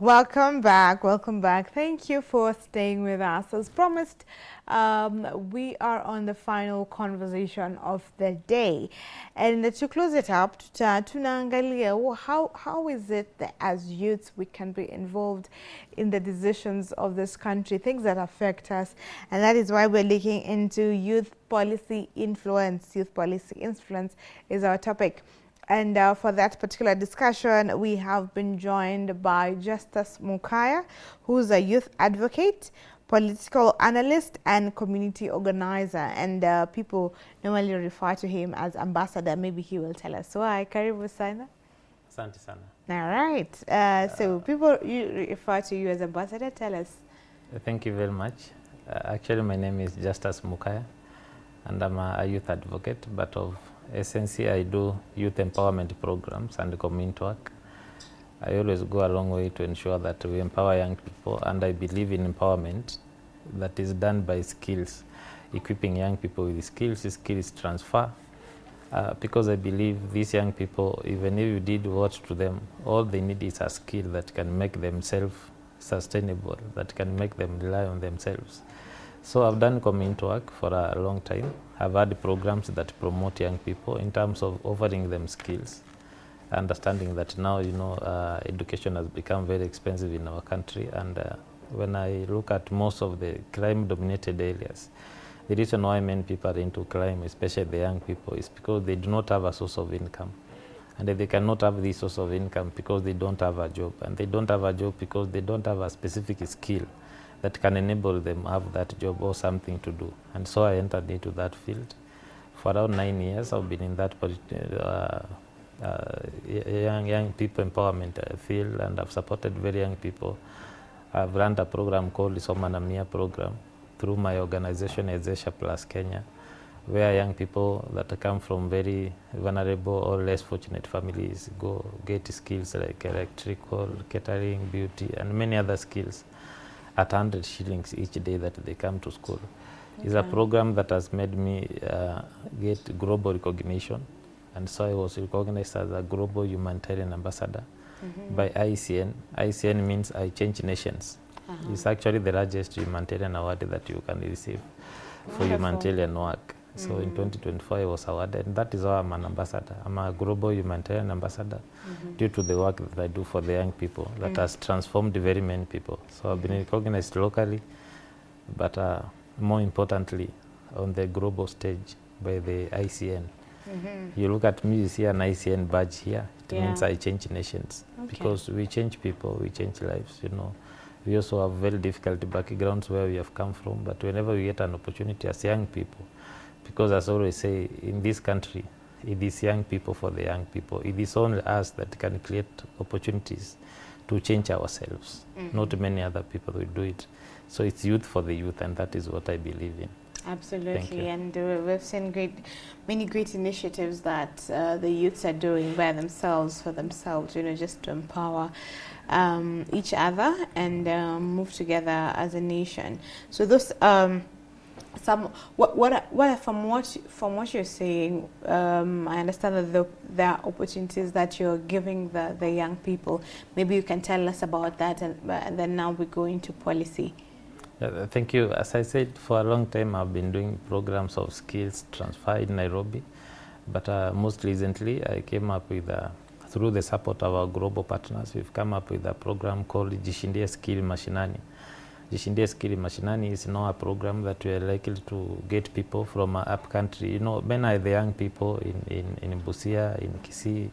Welcome back. Welcome back. Thank you for staying with us. As promised, we are on the final conversation of the day. And to close it up, tunaangalia how is it that as youths we can be involved in the decisions of this country, things that affect us. And that is why we're looking into youth policy influence. Youth policy influence is our topic. And for that particular discussion, we have been joined by Justus Mokaya, who's a youth advocate, political analyst, and community organizer. And people normally refer to him as ambassador. Maybe he will tell us why. Karibu sana. Asante sana. All right. So people refer to you as ambassador. Tell us. Thank you very much. Actually, my name is Justus Mokaya, and I'm a youth advocate, but of essentially I do youth empowerment programs and community work. I always go a long way to ensure that we empower young people, and I believe in empowerment that is done by skills, equipping young people with skills transfer, because I believe these young people, even if you did what to them, all they need is a skill that can make them self-sustainable, that can make them rely on themselves. So I've done community work for a long time. I've had programs that promote young people in terms of offering them skills, understanding that now, education has become very expensive in our country. And when I look at most of the crime-dominated areas, the reason why many people are into crime, especially the young people, is because they do not have a source of income. And they cannot have this source of income because they don't have a job. And they don't have a job because they don't have a specific skill that can enable them have that job or something to do. And so I entered into that field. For around 9 years, I've been in that young people empowerment field, and I've supported very young people. I've run a program called the Somanamia program through my organization Ezesha Plus Kenya, where young people that come from very vulnerable or less fortunate families go get skills like electrical, catering, beauty, and many other skills at 100 shillings each day that they come to school. Okay. It's a program that has made me get global recognition, and so I was recognized as a global humanitarian ambassador by ICN. ICN means I Change Nations. It's actually the largest humanitarian award that you can receive for humanitarian work. So in 2024 I was awarded, and that is why I'm an ambassador. I'm a global humanitarian ambassador due to the work that I do for the young people that has transformed very many people. So I've been recognized locally, but more importantly on the global stage by the ICN. You look at me, you see an ICN badge here. It means I Change Nations, because we change people, we change lives. We also have very difficult backgrounds where we have come from, but whenever we get an opportunity as young people, because as I always say, in this country, it is young people for the young people. It is only us that can create opportunities to change ourselves. Not many other people will do it. So it's youth for the youth, and that is what I believe in. Absolutely, and we've seen many great initiatives that the youths are doing by themselves, for themselves, just to empower each other and move together as a nation. So those from what you're saying, I understand that there are opportunities that you're giving the young people. Maybe you can tell us about that, and then now we go into policy. Thank you. As I said, for a long time I've been doing programs of skills transfer in Nairobi, but most recently I came up with, through the support of our global partners, we've come up with a program called Jishindie Skill Mashinani. Jishindie Skill Mashinani is now a program that we are likely to get people from up country. Many of the young people in Busia, in Kisii,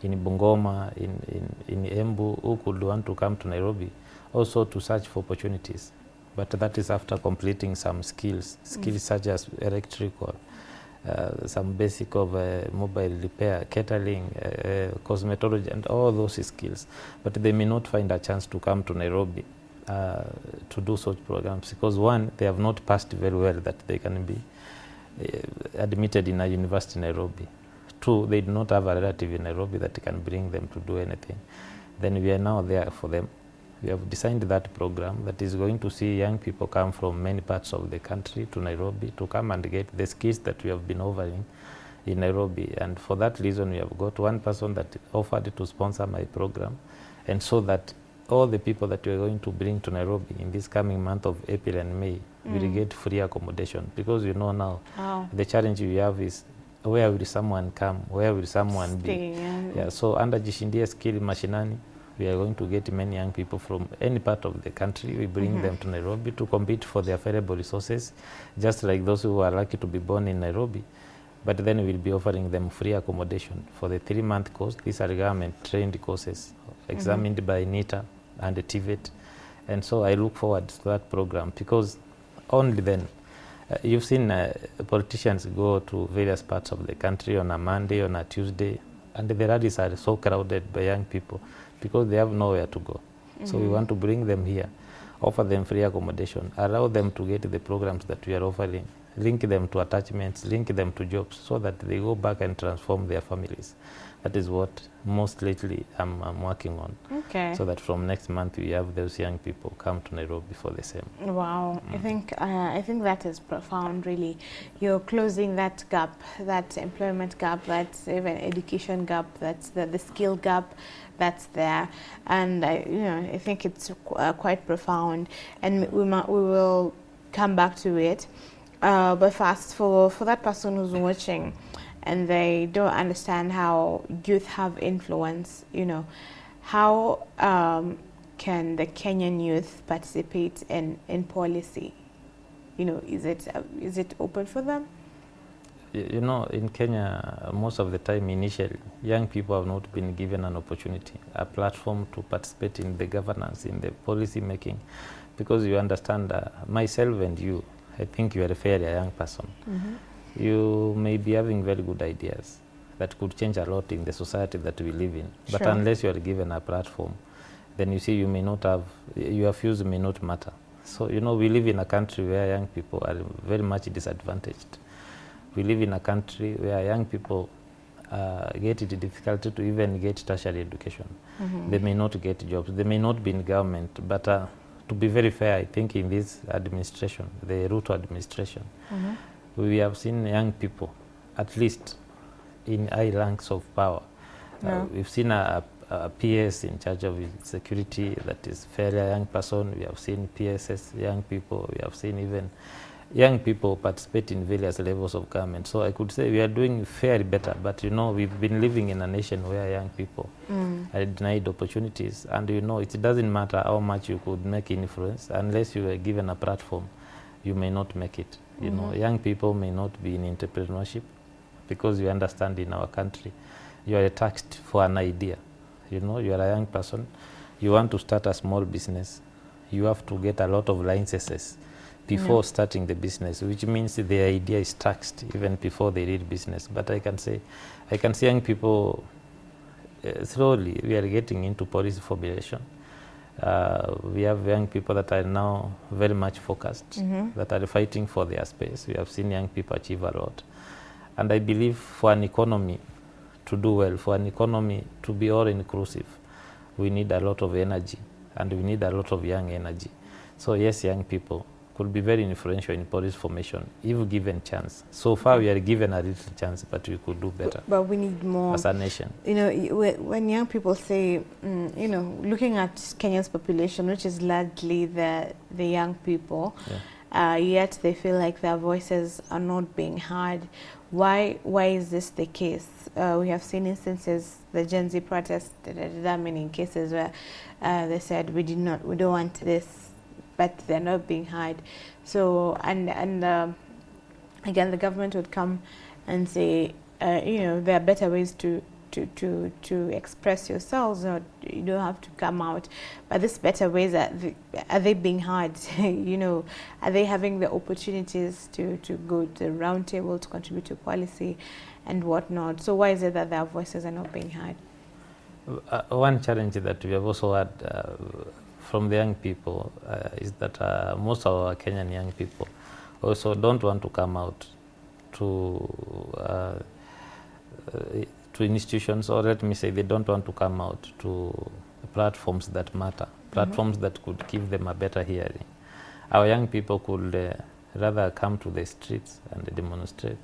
in Bungoma, in Embu, who could want to come to Nairobi also to search for opportunities. But that is after completing some skills such as electrical, some basic of mobile repair, catering, cosmetology, and all those skills. But they may not find a chance to come to Nairobi to do such programs, because one, they have not passed very well that they can be admitted in a university in Nairobi. Two, they do not have a relative in Nairobi that can bring them to do anything. Then we are now there for them. We have designed that program that is going to see young people come from many parts of the country to Nairobi to come and get the skills that we have been offering in Nairobi. And for that reason, we have got one person that offered to sponsor my program, and so that all the people that we are going to bring to Nairobi in this coming month of April and May will get free accommodation, because you know now the challenge we have is, where will someone come, where will someone be? Yeah, so under Jishindia Skill Mashinani, we are going to get many young people from any part of the country. We bring them to Nairobi to compete for the available resources, just like those who are lucky to be born in Nairobi. But then we'll be offering them free accommodation for the 3-month course. These are government-trained courses examined by NITA and the TVET. And so I look forward to that program, because only then, you've seen politicians go to various parts of the country on a Monday, on a Tuesday, and the rallies are so crowded by young people because they have nowhere to go. So we want to bring them here, offer them free accommodation, allow them to get the programs that we are offering, link them to attachments, link them to jobs, so that they go back and transform their families. That is what most lately I'm working on. Okay. So that from next month we have those young people come to Nairobi for the same. Wow, I think that is profound. Really, you're closing that gap, that employment gap, that even education gap, that's the skill gap that's there, and I think it's quite profound, and we will come back to it. But first, for that person who's watching and they don't understand how youth have influence, how can the Kenyan youth participate in policy? Is it open for them? In Kenya, most of the time, initially, young people have not been given an opportunity, a platform to participate in the governance, in the policy making, because you understand, myself and you, I think you are a fairly young person. You may be having very good ideas that could change a lot in the society that we live in. Sure. But unless you are given a platform, then you see you may not have, your views may not matter. So, we live in a country where young people are very much disadvantaged. We live in a country where young people get it difficult to even get tertiary education. They may not get jobs. They may not be in government, but to be very fair, I think in this administration, the Ruto administration, we have seen young people, at least in high ranks of power. We've seen a PS in charge of security that is fairly a young person. We have seen PSS, young people. We have seen even young people participate in various levels of government. So I could say we are doing fairly better, but we've been living in a nation where young people are denied opportunities, and it doesn't matter how much you could make influence, unless you are given a platform, you may not make it. Young people may not be in entrepreneurship, because you understand in our country, you are taxed for an idea. You are a young person, you want to start a small business, you have to get a lot of licenses before starting the business, which means the idea is taxed even before they read business. But I can see young people, slowly we are getting into policy formulation. We have young people that are now very much focused, that are fighting for their space. We have seen young people achieve a lot. And I believe for an economy to do well, for an economy to be all inclusive, we need a lot of energy, and we need a lot of young energy. So yes, young people could be very influential in policy formation if given chance. So far we are given a little chance, but we could do better. But we need more as a nation. When young people say, looking at Kenya's population, which is largely the young people, yet they feel like their voices are not being heard. Why is this the case? We have seen instances, the Gen Z protests, there are many cases where they said we don't want this, but they're not being heard. So and again, the government would come and say, there are better ways to express yourselves, or you don't have to come out. But these better ways, are they being heard? Are they having the opportunities to go to the round table, to contribute to policy and whatnot? So why is it that their voices are not being heard? One challenge that we have also had from the young people is that most of our Kenyan young people also don't want to come out to institutions, or let me say they don't want to come out to platforms that matter, platforms that could give them a better hearing. Our young people could rather come to the streets and demonstrate,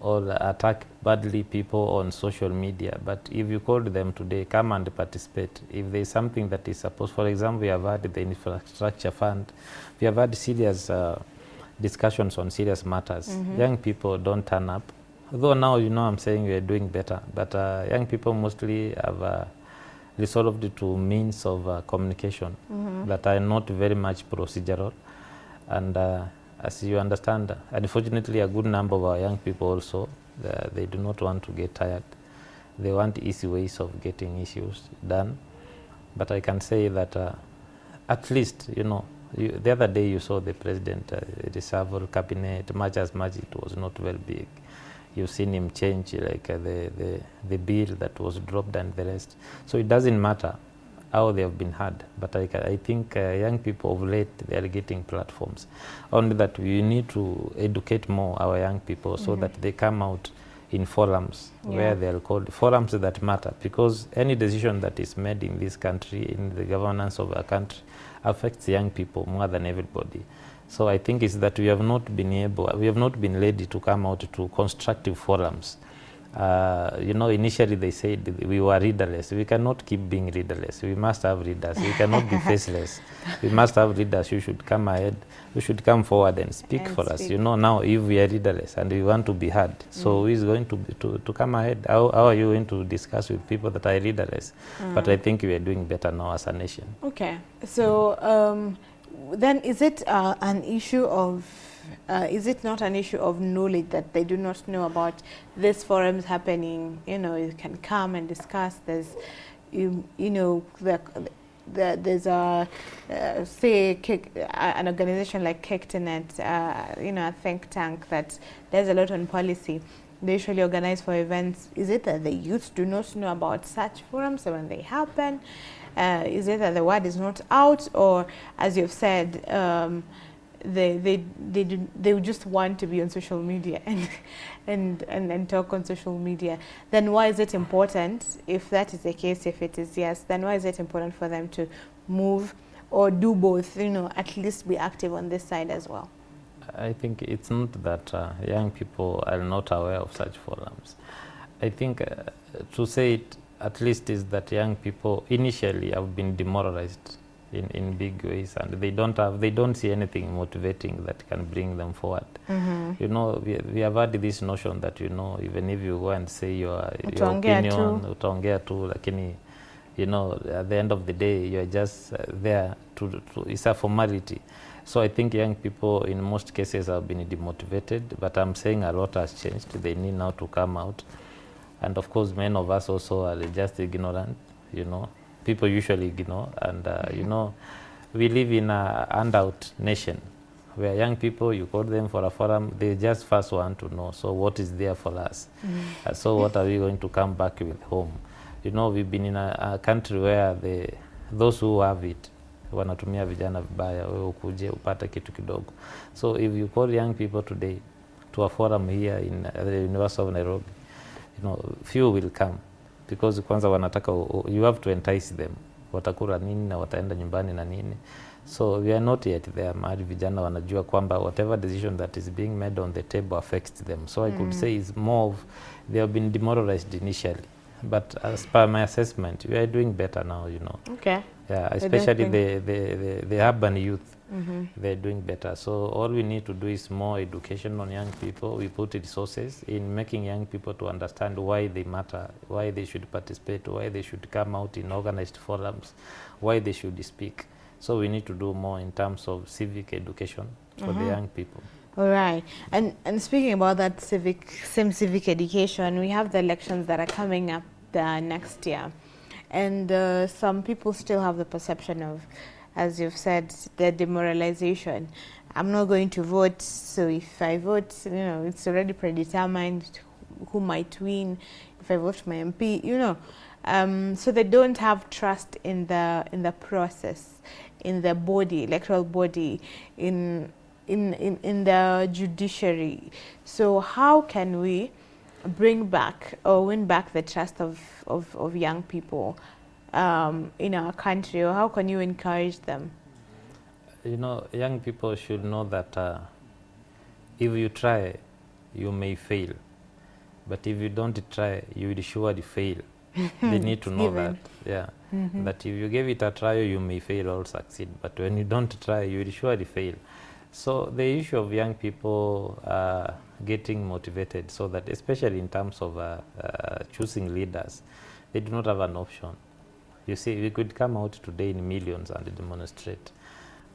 or attack badly people on social media. But if you called them today, come and participate. If there is something that is supposed, for example, we have had the infrastructure fund, we have had serious discussions on serious matters. Young people don't turn up. Though now, I'm saying we are doing better, but young people mostly have resolved to means of communication that are not very much procedural. And as you understand, unfortunately, a good number of our young people also, they do not want to get tired. They want easy ways of getting issues done. But I can say that at least, the other day you saw the president reshuffle cabinet, much as much it was not very big. You've seen him change like the bill that was dropped and the rest. So it doesn't matter how they have been heard, but I think young people of late, they are getting platforms. Only that we need to educate more our young people so that they come out in forums where they are called forums that matter, because any decision that is made in this country, in the governance of our country, affects young people more than everybody. So I think it's that we have not been ready to come out to constructive forums. Initially they said we were readerless. We cannot keep being readerless. We must have readers. We cannot be faceless. We must have readers. You should come ahead. You should come forward and speak for us. Now if we are readerless and we want to be heard, so who is going to come ahead? How are you going to discuss with people that are readerless? But I think we are doing better now as a nation. Okay. So then is it an issue of is it not an issue of knowledge that they do not know about these forums happening? You can come and discuss. There's, there's a say an organization like Kektenet, a think tank that does a lot on policy. They usually organize for events. Is it that the youth do not know about such forums when they happen? Is it that the word is not out, or as you've said, they just want to be on social media and talk on social media? Then why is it important, if that is the case, if it is yes, then why is it important for them to move or do both, at least be active on this side as well? I think it's not that young people are not aware of such forums. I think to say it at least is that young people initially have been demoralized in big ways, and they don't see anything motivating that can bring them forward. We have had this notion that even if you go and say your opinion, utaongea tu, lakini at the end of the day you are just there to it's a formality. So I think young people in most cases have been demotivated, but I'm saying a lot has changed. They need now to come out, and of course many of us also are just ignorant. People usually ignore, and we live in a handout nation where young people, you call them for a forum, they just first want to know, so what is there for us? So what are we going to come back with home? We've been in a country where those who have it wanatumia vijana vibaya, wewe ukuje upate kitu kidogo. So if you call young people today to a forum here in the University of Nairobi, few will come, because kwanza wanataka, you have to entice them, watakula nini na wataenda nyumbani na nini. So we are not yet there. Mahali vijana wanajua kwamba whatever decision that is being made on the table affects them. So I could say it's more of, they have been demoralized initially, but as per my assessment, we are doing better now. Okay. Yeah, especially the urban youth. They're doing better. So all we need to do is more education on young people. We put resources in making young people to understand why they matter, why they should participate, why they should come out in organized forums, why they should speak. So we need to do more in terms of civic education for the young people. All right. And speaking about that civic education, we have the elections that are coming up next year. And some people still have the perception of, as you've said, the demoralization. I'm not going to vote, so if I vote, it's already predetermined who might win. If I vote for my MP, so they don't have trust in the process, in the body, electoral body, in the judiciary. So how can we bring back or win back the trust of young people in our country, or how can you encourage them? Young people should know that if you try, you may fail. but if you don't try, you will surely fail. They need to know that, yeah, that if you give it a try, you may fail or succeed, but when you don't try, you will surely fail. So the issue of young people getting motivated, so that especially in terms of choosing leaders, they do not have an option. You see, we could come out today in millions and demonstrate,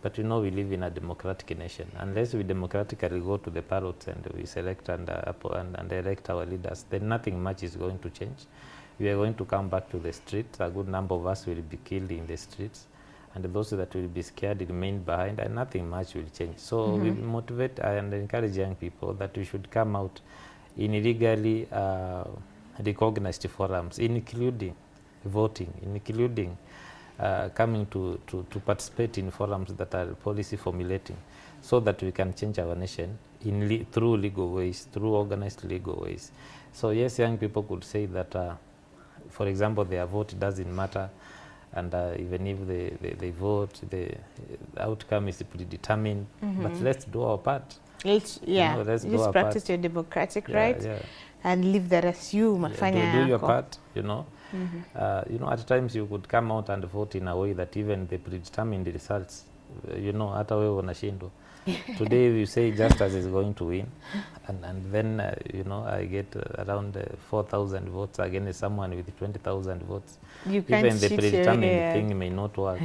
but you know we live in a democratic nation. Unless we democratically go to the ballots and we select and elect our leaders, then nothing much is going to change. We are going to come back to the streets. A good number of us will be killed in the streets, and those that will be scared remain behind, and nothing much will change. So we motivate and encourage young people that we should come out in legally recognized forums, including voting, including coming to participate in forums that are policy formulating, so that we can change our nation in through legal ways, through organized legal ways. So yes, young people could say that, for example, their vote doesn't matter, and even if they vote, the outcome is predetermined. But let's do our part. Let's just practice your democratic rights, and leave the rest you. Do your part, you know. You know, at times you could come out and vote in a way that even the predetermined results, you know, hata wewe unashindwa. Today you say Justus is going to win, and then you know, I get around 4,000 votes against someone with 20,000 votes. You can't even the predetermined thing may not work.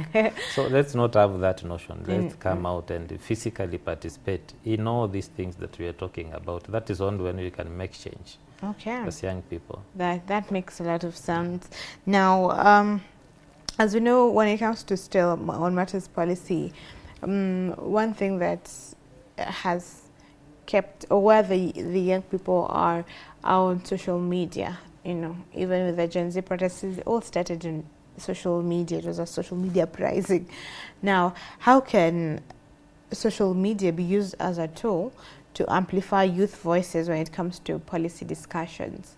So let's not have that notion. Let's come out and physically participate in all these things that we are talking about. That is only when we can make change. Okay. As young people. That makes a lot of sense. Now, as we know, when it comes to still on matters policy, one thing that has kept, or where the young people are on social media, you know, even with the Gen Z protests, it all started in social media. It was a social media uprising. Now, how can social media be used as a tool to amplify youth voices when it comes to policy discussions?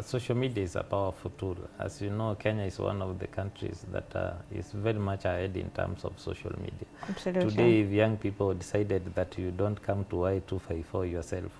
Social media is a powerful tool. As you know, Kenya is one of the countries that is very much ahead in terms of social media. Absolutely. Today, if young people decided that you don't come to Y254 yourself,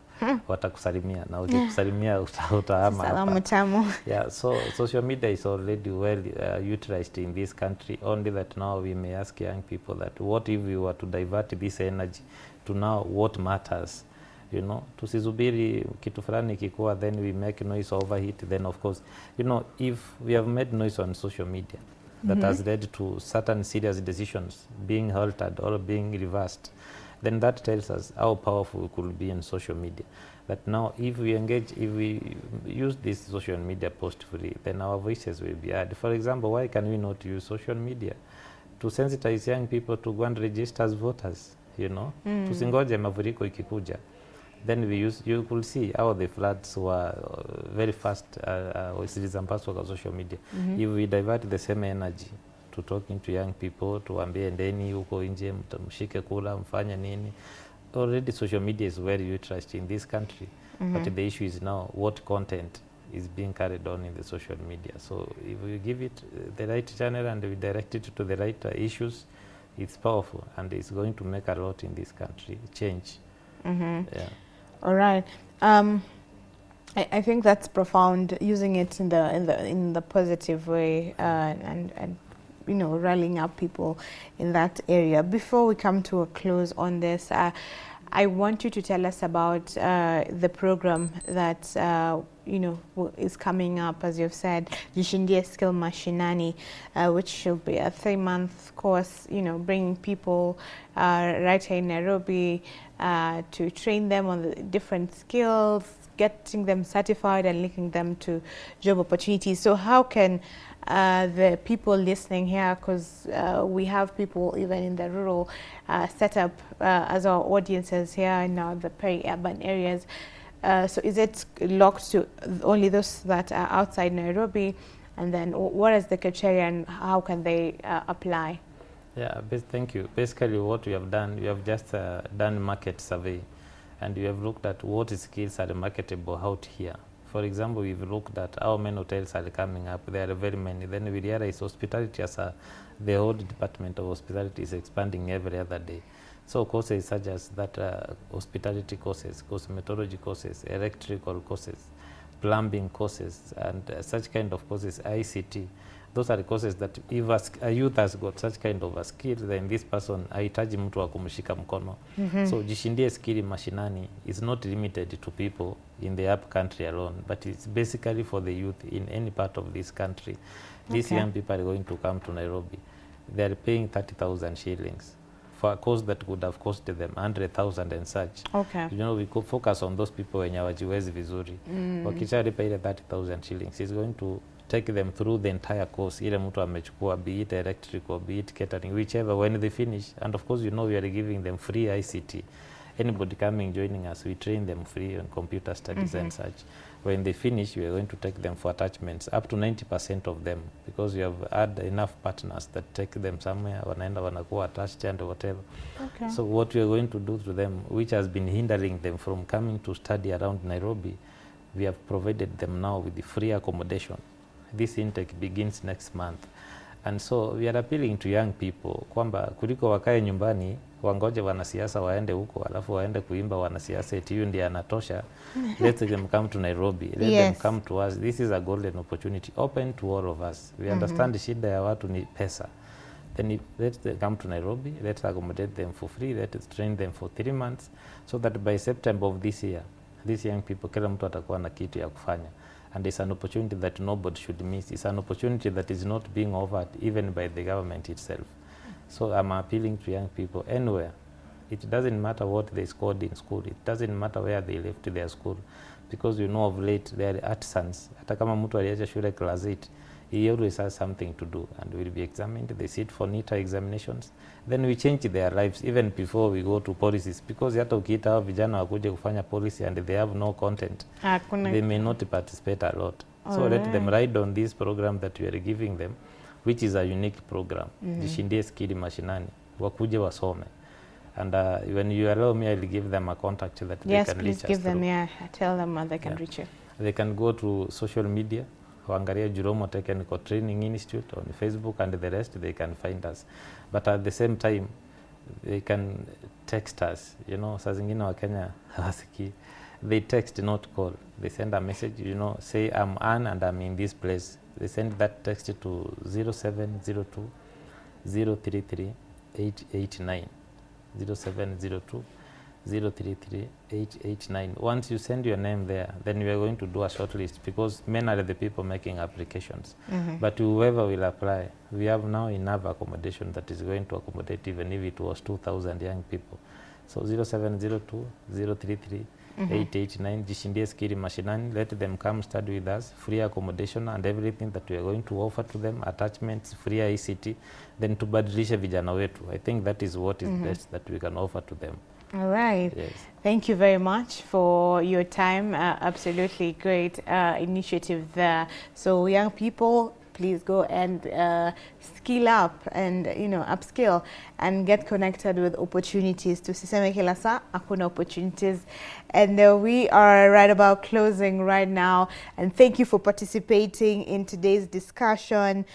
watakusalimia na ukikusalimia utahama hapa. Yeah, so social media is already well utilized in this country, only that now we may ask young people that what if we were to divert this energy to now what matters. You know, tusizubiri kitu fulani kikuwa, then we make noise over it. Then of course, you know, if we have made noise on social media that has led to certain serious decisions being halted or being reversed, then that tells us how powerful we could be in social media. That now if we engage, if we use this social media post-free, then our voices will be heard. For example, why can we not use social media to sensitize young people to go and register as voters, you know? Tusingoje mafuriko ikikuja. Then we use, you could see how the floods were very fast zilizampaswa kwa social media. If we divert the same energy to talking to young people, tuambie ndeni huko nje, mshike kula, mfanye nini. Already social media is very utilized in this country. But the issue is now what content is being carried on in the social media. So if we give it the right channel and we direct it to the right issues, it's powerful and it's going to make a lot in this country change. Yeah. All right. I think that's profound, using it in the positive way, and you know, rallying up people in that area. Before we come to a close on this, I want you to tell us about the program that you know is coming up, as you've said, Jishindie Skill Mashinani, which should be a 3-month course. You know, bringing people right here in Nairobi to train them on the different skills, getting them certified and linking them to job opportunities. So how can the people listening here, because we have people even in the rural setup as our audiences here in the peri-urban areas, so is it locked to only those that are outside Nairobi? And then what is the criteria and how can they apply? Yeah, thank you. Basically what we have done, we have just done market survey, and we have looked at what skills are marketable out here For example, we've looked at how many hotels are coming up. There are very many. Then we realize hospitality as the whole department of hospitality is expanding every other day. So courses such as that, hospitality courses, cosmetology courses, electrical courses, plumbing courses, and such kind of courses, ICT. Those are the courses that if a youth has got such kind of a skill, then this person hahitaji mtu wa kumshika mkono. So jishindie skill mashinani is not limited to people in the up country alone, but it's basically for the youth in any part of this country. These young people are going to come to Nairobi. They are paying 30,000 shillings for a course that would have costed them 100,000 and such. Okay. You know, we could focus on those people wenye hawajiwezi vizuri. Wakishalipa ile 30,000 shillings, is going to take them through the entire course. Ile mtu amechukua, be it electrical, be it catering, whichever, when they finish. And of course, you know, we are giving them free ICT. Anybody coming, joining us, we train them free on computer studies and such. When they finish, we are going to take them for attachments, up to 90% of them, because we have had enough partners that take them somewhere, wanaenda wanakuwa attached and whatever. Okay. So what we are going to do to them, which has been hindering them from coming to study around Nairobi, we have provided them now with the free accommodation. This intake begins next month. And so we are appealing to young people kwamba kuliko wakae nyumbani wangoje wanasiasa waende huko alafu waende kuimba wanasiasa eti hiyo ndiye anatosha. Let them come to Nairobi. Let them come to us. This is a golden opportunity open to all of us. We understand shida ya watu ni pesa. Then let them come to Nairobi. Let's accommodate them for free. Let's train them for 3 months so that by September of this year, these young people, kila mtu atakuwa na kitu ya kufanya. And it's an opportunity that nobody should miss. It's an opportunity that is not being offered even by the government itself. So I'm appealing to young people anywhere. It doesn't matter what they scored in school. It doesn't matter where they left their school. Because you know of late, they are artisans. Hata kama mtu aliacha shule class 8, he always has something to do and will be examined. They sit for NITA examinations. Then we change their lives even before we go to policies. Because hata ukiita hao vijana wakuje kufanya policy and they have no content, they may not participate a lot. So let them ride on this program that we are giving them, which is a unique program. Jishindie skili mashinani, wakuje wasome. And when you allow me, I'll give them a contact that they can reach us. Yes, please give them, tell them how they can reach you. They can go to social media, waangalia Juromo Technical Training Institute on Facebook, and the rest they can find us. But at the same time, they can text us. You know, saa zingine wa Kenya hawasiki. They text, not call. They send a message, you know, say I'm Ann and I'm in this place. They send that text to 0702 033 889. 0702 033 889. Once you send your name there, then we are going to do a short list because men are the people making applications. But whoever will apply, we have now enough accommodation that is going to accommodate even if it was 2,000 young people. So 0702 033 889. Jishindie skili mashinani. Let them come study with us. Free accommodation and everything that we are going to offer to them. Attachments, free ICT. Then tubadilishe vijana wetu. I think that is what is best that we can offer to them. All right. Yes. Thank you very much for your time. Absolutely great initiative there. So young people, please go and skill up and, you know, upskill and get connected with opportunities. Tusiseme kila saa hakuna opportunities. And we are right about closing right now. And thank you for participating in today's discussion.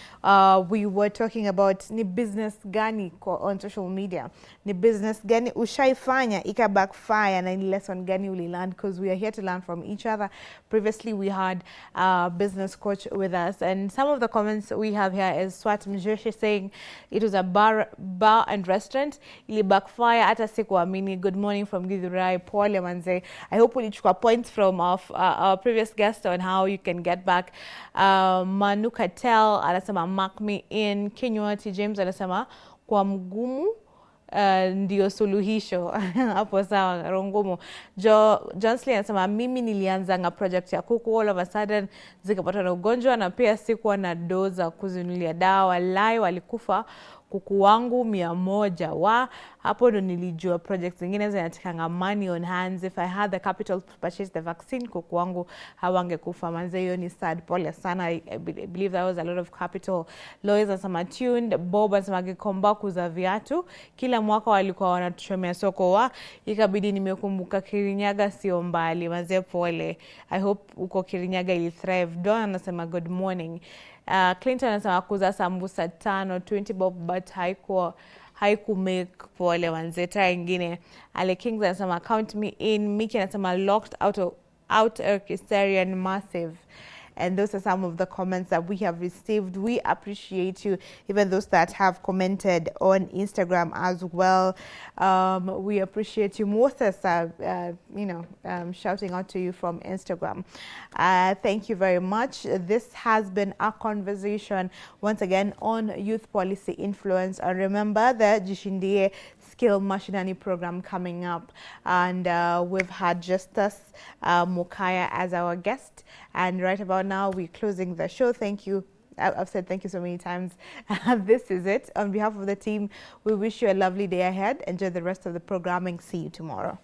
We were talking about ni business gani on social media. Ni business gani ushaifanya ika backfire na ni lesson gani ulilearn, because we are here to learn from each other. Previously we had a business coach with us, and some of the comments we have here is Swat Mjoshi saying it was a bar and restaurant, ili backfire hata sikuamini. Good morning from Githurai. Pole manze. I hope ulichukua points from our previous guest on how you can get back. Manu Katel anasema mark me in. Kinywati James anasema kwa mgumu ndio suluhisho. Hapo sawa, rongumu. Johnsley anasema mimi nilianza nga project ya kuku, all of a sudden zikapata na ugonjwa na pia sikuwa na doza kuzinulia dawa, walai walikufa kuku wangu 100 hapo ndo nilijua projects zingine zinatakanga money on hands. If I had the capital to purchase the vaccine, kuku wangu hawangekufa. Manze, hiyo ni sad, pole sana. I believe that was a lot of capital. Lois anasema tuned. Bob anasema Gikomba kuza viatu kila mwaka walikuwa wanatuchomea soko ikabidi nimekumbuka Kirinyaga sio mbali. Manze, pole. I hope uko Kirinyaga ili thrive. Don anasema good morning. Clinton anasema kuza sambusa 20 bob but haiku make, pole manze, try ingine. Ale Kings anasema count me in. Miki anasema locked out Orchestrian massive. And those are some of the comments that we have received. We appreciate you, even those that have commented on Instagram as well. We appreciate you. Moses, shouting out to you from Instagram. Thank you very much. This has been our conversation once again on youth policy influence. And remember the Jishindie Skill Mashinani program coming up, and we've had Justus Mokaya as our guest, and right about now we're closing the show. Thank you. I've said thank you so many times. This is it. On behalf of the team, we wish you a lovely day ahead. Enjoy the rest of the programming. See you tomorrow.